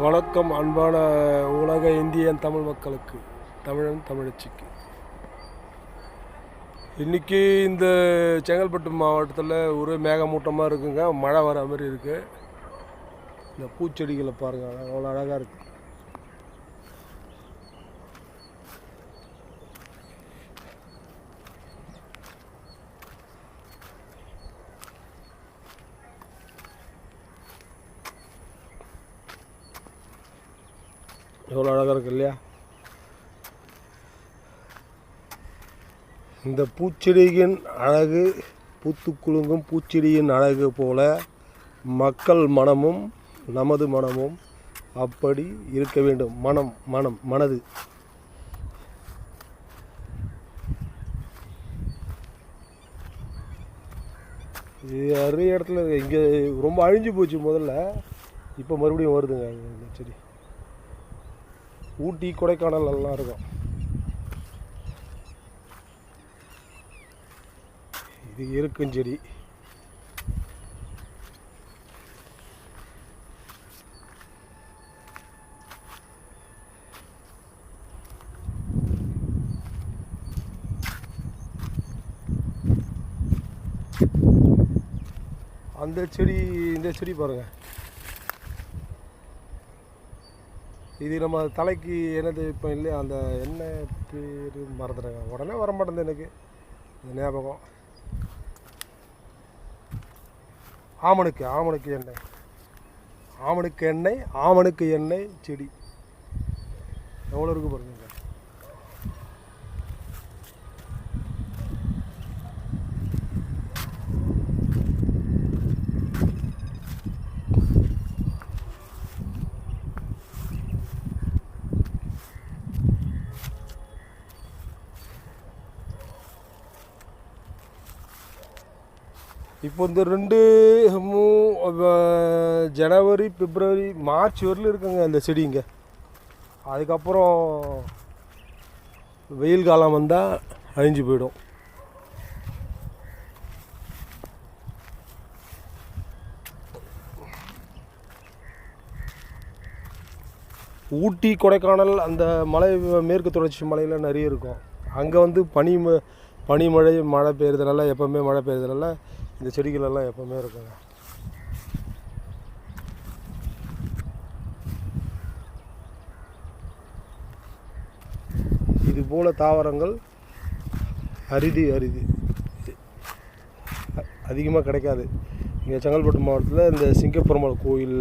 வணக்கம் அன்பான உலக இந்தியன் தமிழ் மக்களுக்கு, தமிழன் தமிழச்சிக்கு. இன்றைக்கி இந்த செங்கல்பட்டு மாவட்டத்தில் ஒரு மேகமூட்டமாக இருக்குங்க. மழை வர மாதிரி இருக்குது. இந்த பூச்செடிகளை பாருங்கள், அவ்வளோ அழகாக இருக்குது. எவ்வளோ அழகாக இருக்கு இல்லையா? இந்த பூச்செடியின் அழகு, பூத்து குலுங்கும் பூச்செடியின் அழகு போல மக்கள் மனமும் நமது மனமும் அப்படி இருக்க வேண்டும். மனது இது நிறைய இடத்துல இங்கே ரொம்ப அழிஞ்சு போச்சு முதல்ல. இப்போ மறுபடியும் வருதுங்க இந்த செடி. ஊட்டி கொடைக்கானல் எல்லாம் இருக்கும். இது இருக்கும் செடி. அந்த செடி, இந்த செடி பாருங்க. இது நம்ம தலைக்கு என்னது இப்போ இல்லையா, அந்த எண்ணெய் பேர் மறந்துடுங்க, உடனே வர மாட்டேங்குது எனக்கு இந்த ஞாபகம். ஆமணுக்கு எண்ணெய் செடி எவ்வளோ இருக்குது பாருங்க. இப்போ இந்த 2 ஜனவரி, பிப்ரவரி, மார்ச் வரலும் இருக்குங்க இந்த செடிங்க. அதுக்கப்புறம் வெயில் காலம் வந்தால் அழிஞ்சு போயிடும். ஊட்டி கொடைக்கானல் அந்த மலை, மேற்கு தொடர்ச்சி மலையில் நிறைய இருக்கும். அங்கே வந்து மழை பெய்யறதுனால, எப்போவுமே மழை பெய்யறதுனால இந்த செடிகளெல்லாம் எப்போவுமே இருக்குங்க. இது போல் தாவரங்கள் அரிது அதிகமாக கிடைக்காது. இங்கே செங்கல்பட்டு மாவட்டத்தில் இந்த சிங்கப்பெருமாள் கோயில்